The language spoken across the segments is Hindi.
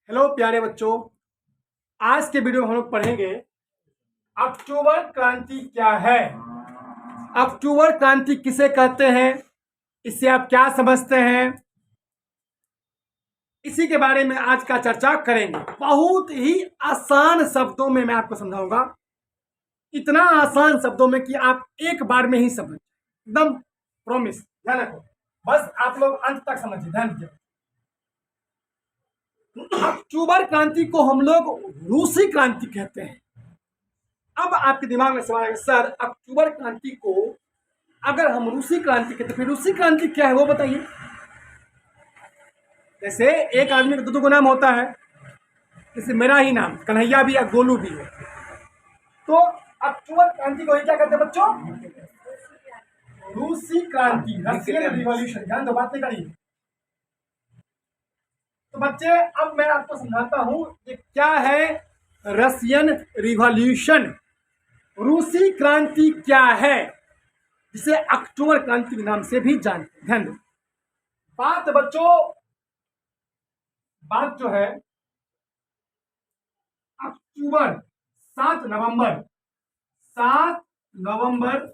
हेलो प्यारे बच्चों, आज के वीडियो में हम लोग पढ़ेंगे अक्टूबर क्रांति क्या है। अक्टूबर क्रांति किसे कहते हैं, इससे आप क्या समझते हैं, इसी के बारे में आज का चर्चा करेंगे। बहुत ही आसान शब्दों में मैं आपको समझाऊंगा, इतना आसान शब्दों में कि आप एक बार में ही समझ, एकदम प्रॉमिस। ध्यान रखो, बस आप लोग अंत तक समझिए, ध्यान दीजिए। अक्टूबर क्रांति को हम लोग रूसी क्रांति कहते हैं। अब आपके दिमाग में सवाल है, सर अक्टूबर क्रांति को अगर हम रूसी क्रांति कहते फिर रूसी क्रांति क्या है वो बताइए। जैसे एक आदमी का दो नाम होता है, जैसे मेरा ही नाम कन्हैया भी या गोलू भी है, तो अक्टूबर क्रांति को क्या कहते हैं बच्चों? रूसी क्रांति, रशियन रिवॉल्यूशन। ध्यान दो, बात नहीं करिए। तो बच्चे अब मैं आपको समझाता हूं कि क्या है रशियन रिवॉल्यूशन, रूसी क्रांति क्या है, जिसे अक्टूबर क्रांति के नाम से भी जानते हैं। ध्यान दो बात बच्चों, बात जो है अक्टूबर 7 नवंबर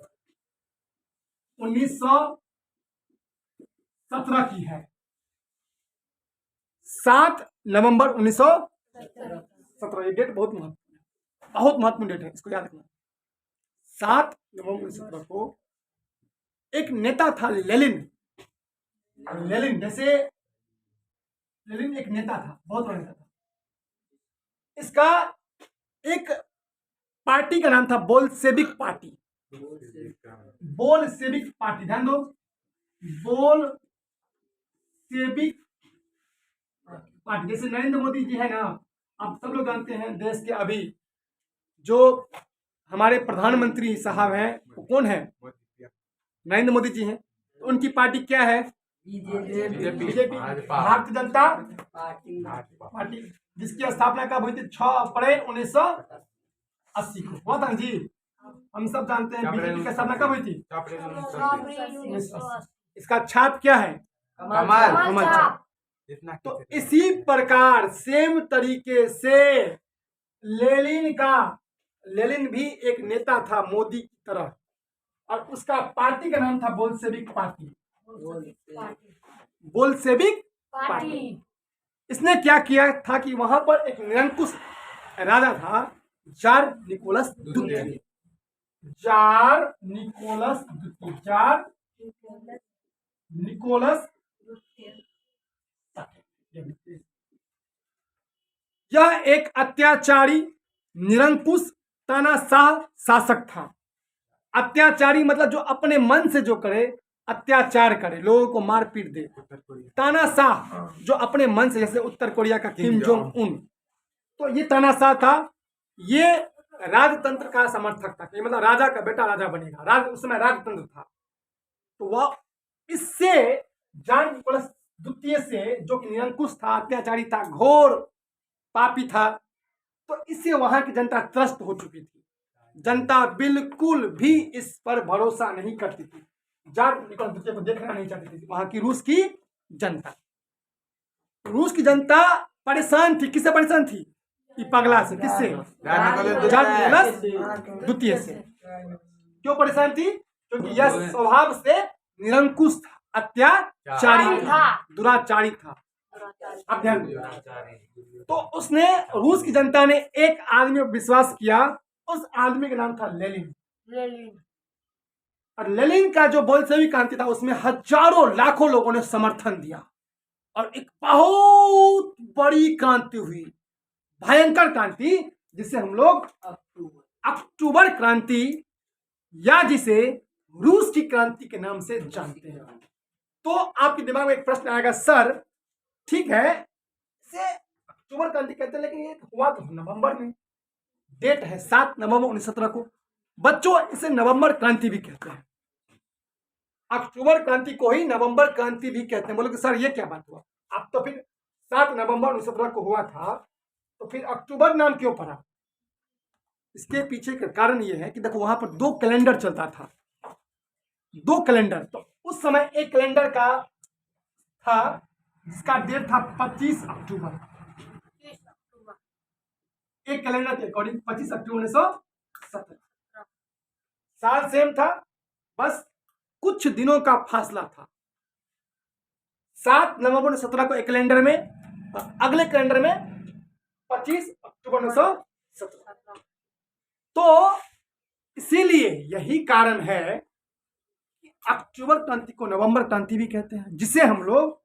1917 की है। 7 नवंबर 1917, ये डेट बहुत महत्वपूर्ण डेट है, इसको याद रखना। 7 नवंबर 1917 को एक नेता था लेनिन। जैसे लेनिन एक नेता था, बहुत बड़ा नेता था। इसका एक पार्टी का नाम था बोल्शेविक पार्टी। ध्यान दो, बोल्शेविक पार्टी। जैसे नरेंद्र मोदी जी है ना, आप सब लोग जानते हैं देश के अभी जो हमारे प्रधानमंत्री साहब हैं वो कौन है? नरेंद्र मोदी जी हैं। तो उनकी पार्टी क्या है? बीजेपी, भारतीय जनता पार्टी, जिसकी स्थापना कब हुई थी? 6 अप्रैल 1980 को हुआ था जी। हम सब जानते हैं बीजेपी की स्थापना कब हुई थी? 1980। इसका छाप क्या है? कमल छाप। तो इसी प्रकार सेम तरीके से लेनिन भी एक नेता था मोदी की तरह, और उसका पार्टी का नाम था बोल्शेविक पार्टी। इसने क्या किया था कि वहां पर एक निरंकुश राजा था, जार निकोलस द्वितीय। यह एक अत्याचारी निरंकुश तानाशाह शासक था। अत्याचारी मतलब जो अपने मन से जो करे, अत्याचार करे, लोगों को मार पीट दे। तानाशाह जो अपने मन से, जैसे उत्तर कोरिया का किम जोंग उन, तो ये तानाशाह था। ये राजतंत्र का समर्थक था, मतलब राजा का बेटा राजा बनेगा, उस समय राजतंत्र था। तो वह इससे जार निकोलस द्वितीय से, जो कि निरंकुश था, अत्याचारी था, घोर पापी था, तो इससे वहां की जनता त्रस्त हो चुकी थी। जनता बिल्कुल भी इस पर भरोसा नहीं करती थी, जार निकोलस द्वितीय को देखना नहीं चाहती थी। वहां की रूस की जनता परेशान थी। किससे परेशान थी? पगला से। किससे? जार निकोलस द्वितीय से। क्यों परेशान थी? क्योंकि यह स्वभाव से निरंकुश था, अत्याचारी था, दुराचारी था। अब ध्यान दो, तो उसने, रूस की जनता ने एक आदमी पर विश्वास किया, उस आदमी का नाम था लेनिन। और लेनिन का जो बोल्शेविक क्रांति था उसमें हजारों लाखों लोगों ने समर्थन दिया, और एक बहुत बड़ी क्रांति हुई, भयंकर क्रांति, जिसे हम लोग अक्टूबर क्रांति या जिसे रूस की क्रांति के नाम से जानते हैं। तो आपके दिमाग में एक प्रश्न आएगा, सर ठीक है इसे अक्टूबर क्रांति कहते हैं, लेकिन ये हुआ तो नवंबर में, डेट है 7 नवंबर 1917 को। बच्चों इसे नवंबर क्रांति भी कहते हैं, अक्टूबर क्रांति को ही नवंबर क्रांति भी कहते हैं। बोलो कि सर ये क्या बात हुआ? अब तो फिर 7 नवंबर 1917 को हुआ था, तो फिर अक्टूबर नाम क्यों पड़ा? इसके पीछे का कारण यह है कि देखो वहां पर 2 कैलेंडर चलता था, 2 कैलेंडर। तो उस समय एक कैलेंडर का था जिसका डेट था 25 अक्टूबर, एक कैलेंडर के अकॉर्डिंग 25 अक्टूबर 1917। साल सेम था, बस कुछ दिनों का फासला था। 7 नवंबर 1917 को एक कैलेंडर में, अगले कैलेंडर में 25 अक्टूबर 1917। तो इसीलिए यही कारण है कि अक्टूबर क्रांति को नवंबर क्रांति भी कहते हैं, जिसे हम लोग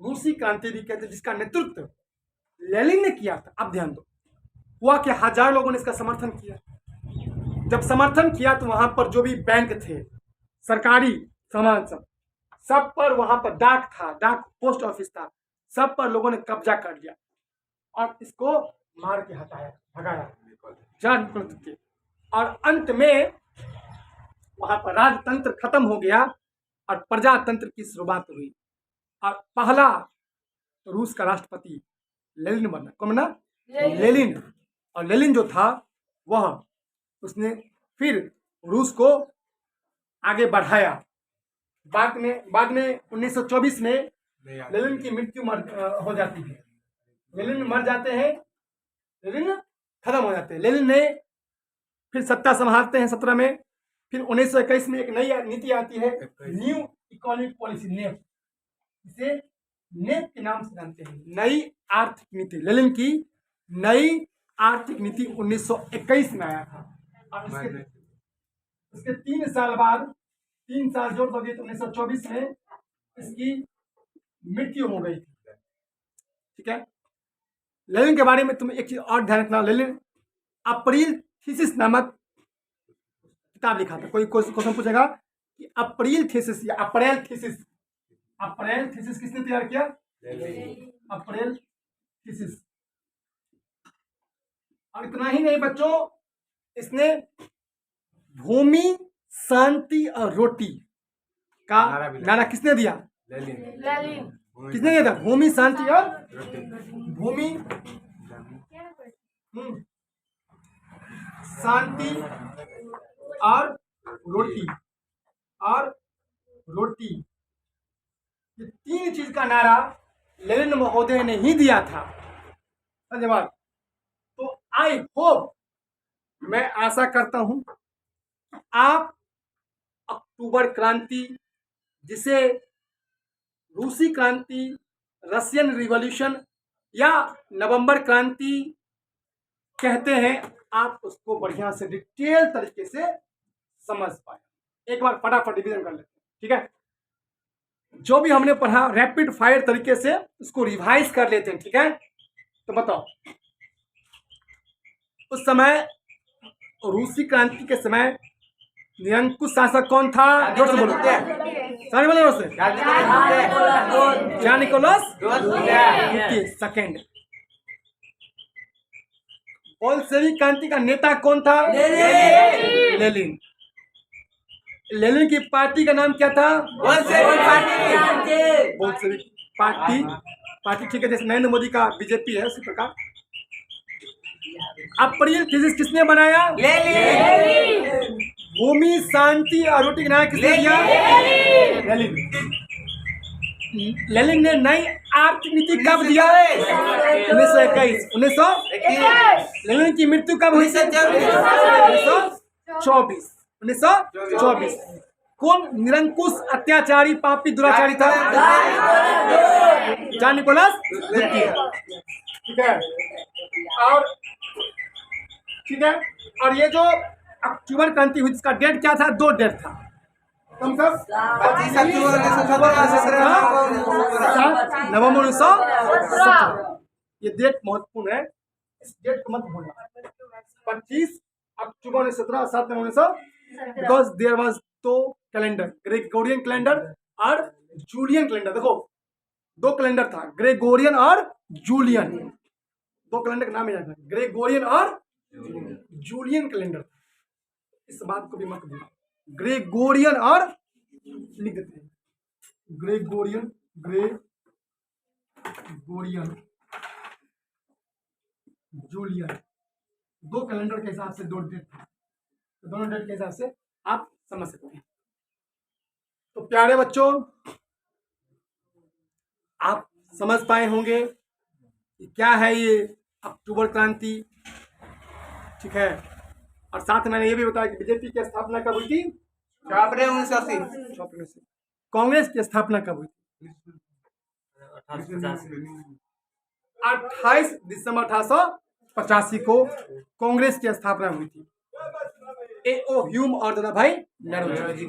रूसी क्रांति भी कहते हैं, जिसका नेतृत्व लेनिन ने किया था। अब ध्यान दो, हुआ कि हजार लोगों ने इसका समर्थन किया। जब समर्थन किया तो वहां पर जो भी बैंक थे, सरकारी सामान सब पर, वहां पर डाक था, डाक पोस्ट ऑफिस था, सब पर लोगों ने कब्जा कर लिया और इसको मार के हटाया, भगाया जान के। और अंत में वहां पर राजतंत्र खत्म हो गया और प्रजातंत्र की शुरुआत हुई। और पहला रूस का राष्ट्रपति लेनिन बना। कौन बना? लेनिन। और लेनिन जो था वह, उसने फिर रूस को आगे बढ़ाया। बाद में 1924 में लेनिन की मृत्यु हो जाती है। लेनिन मर जाते हैं, लेनिन खत्म हो जाते हैं। लेनिन ने फिर सत्ता संभालते हैं 17 में। फिर 1921 में एक नई नीति आती है, न्यू इकोनॉमिक पॉलिसी, नेप। इसे नेप के नाम से जानते हैं, नई आर्थिक नीति। लेनिन की नई आर्थिक नीति 1921 में आया था। और उसके 3 साल बाद, 3 साल जोड़ दोगे तो 1924 में इसकी मृत्यु हो गई थी। ठीक है। लेनिन के बारे में तुम एक चीज और ध्यान रखना, लेनिन अप्रैल थीसिस नामक किताब लिखा था। कोई क्वेश्चन पूछेगा कि अप्रैल थीसिस या अप्रैल थीसिस, अप्रैल थीसिस किसने तैयार किया? April thesis. और इतना ही नहीं बच्चों, इसने भूमि, शांति और रोटी का नारा किसने दिया? लेनिन। किसने दिया था? भूमि, शांति और भूमि, शांति और रोटी, और रोटी, ये 3 चीज का नारा लेनिन महोदय ने ही दिया था। धन्यवाद। तो आई होप, मैं आशा करता हूं आप अक्टूबर क्रांति, जिसे रूसी क्रांति, रशियन रिवॉल्यूशन या नवंबर क्रांति कहते हैं, आप उसको बढ़िया से डिटेल तरीके से समझ पाए। एक बार फटाफट रिवीजन कर लेते हैं। ठीक है, जो भी हमने पढ़ा रैपिड फायर तरीके से उसको रिवाइज कर लेते हैं। ठीक है, तो बताओ, उस समय रूसी क्रांति के समय निरंकुश शासक कौन था? जोर से बोलो, सारे बोलो जोर से। जान निकोलस सेकंड। बोल्शेविक क्रांति का नेता कौन था? लेनिन। लेनिन की पार्टी का नाम क्या था? Bolshevik party. ठीक है, जैसे नरेंद्र मोदी का बीजेपी है, उसी प्रकार। अप्रैल थीसिस किसने बनाया? लेनिन। भूमि, शांति और रोटी का नारा किसने दिया? लेनिन। लेनिन ने नई आर्थिक नीति कब दिया? 1921। 1921। लेनिन की मृत्यु कब हुई? 1924। कौन निरंकुश अत्याचारी पापी दुराचारी था? जान निकोलस द्वितीय। ठीक है, और ये जो अक्टूबर क्रांति हुई, इसका डेट क्या था? 2 डेट था। कम से नवंबर 1917। ये डेट महत्वपूर्ण है, इस डेट को मत भूलना। 25 अक्टूबर 1917, 7 नवंबर 1917, because there was 2 calendar, Gregorian calendar और जूलियन कैलेंडर। देखो, 2 कैलेंडर था, ग्रेगोरियन और जूलियन। 2 कैलेंडर का नाम याद रखना, ग्रेगोरियन और जूलियन कैलेंडर। इस बात को भी मत भूलना, ग्रेगोरियन और लिख देते हैं, ग्रेगोरियन, जूलियन। 2 कैलेंडर के हिसाब से 2 डेट था, तो दोनों डेट के हिसाब से आप समझ सकते हैं। तो प्यारे बच्चों, आप समझ पाए होंगे कि क्या है ये अक्टूबर क्रांति ठीक है। और साथ में मैंने ये भी बताया कि बीजेपी की स्थापना कब हुई थी? 6 अप्रैल 1980। कांग्रेस की स्थापना कब हुई थी? 28 दिसंबर 1885 को कांग्रेस की स्थापना हुई थी। A.O. ह्यूम और दादा भाई नौरोजी।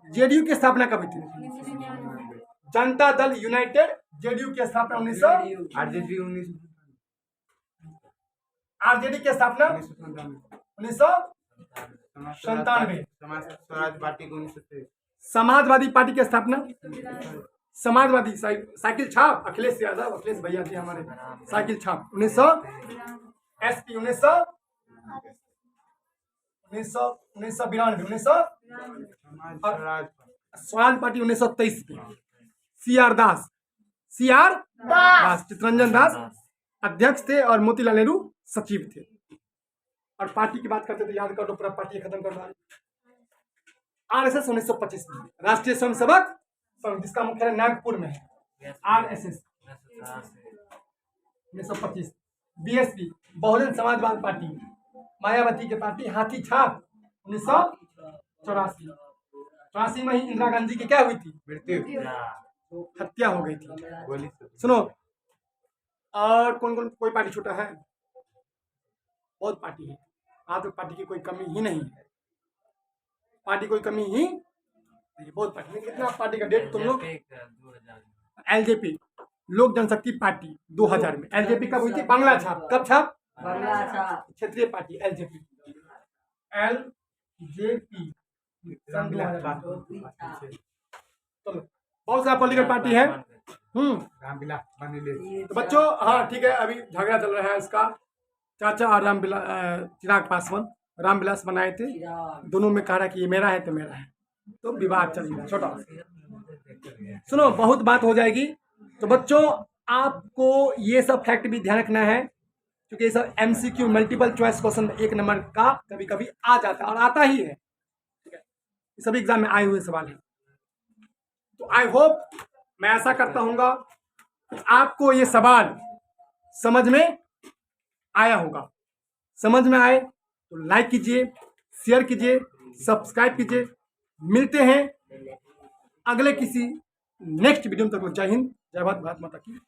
जेडीयू की स्थापना कब हुई थी? जनता दल यूनाइटेड, जेडीयू की स्थापना 1900। आरजेडी की स्थापना 1997। समाज पार्टी को 1923। समाजवादी पार्टी की स्थापना, समाजवादी साइकिल छाप अखिलेश यादव, अखिलेश भैया थे हमारे, साइकिल छाप 1900। एसपी 1992। स्वराज पार्टी 1923 में सीआर दास चितरंजन दास अध्यक्ष थे और मोतीलाल नेहरू सचिव थे। और पार्टी की बात करते तो याद कर दो, पूरा पार्टी खत्म कर दो। आरएसएस 1925 में, राष्ट्रीय स्वयंसेवक संघ, जिसका मुख्यालय नागपुर में है। RSS 1925। BSP Bahujan Samajwadi party, Mayawati की पार्टी, हाथी छाप 1984 में ही इंदिरा गांधी की क्या हुई थी? मृत्यु, हत्या हो गई थी। सुनो, और कौन कौन, कोई पार्टी छूटा है? बहुत पार्टी है। आज तक पार्टी की कोई कमी ही नहीं है, पार्टी कोई कमी ही नहीं, बहुत पार्टी। कितना पार्टी का डेट तुम लोग? एलजेपी लोक जनशक्ति पार्टी 2000 में। एलजेपी कब हुई थी? बांग्ला छाप। कब छाप? क्षेत्रीय पार्टी एलजेपी। एलजेपी सन 2000। बहुत सारा पॉलिटिकल पार्टी है। तो बच्चों, हाँ ठीक है, अभी झगड़ा चल रहा है इसका। चाचा और चिराग पासवान, रामविलास बनाए थे, दोनों में कह रहा कि ये मेरा है तो मेरा है, तो विवाद चल रहा है छोटा। सुनो, बहुत बात हो जाएगी। तो बच्चों, आपको ये सब फैक्ट भी ध्यान रखना है, क्योंकि ये सब MCQ multiple choice question 1 number का कभी कभी आ जाता है और आता ही है, ठीक है। ये सभी एग्जाम में आए हुए सवाल है। तो आई होप, मैं ऐसा करता हूँगा कि आपको ये सवाल समझ में आया होगा। समझ में आए तो लाइक कीजिए, शेयर कीजिए, सब्सक्राइब कीजिए। मिलते हैं अगले किसी नेक्स्ट वीडियो में। तक जय हिंद, जय भारत, भारत माता की।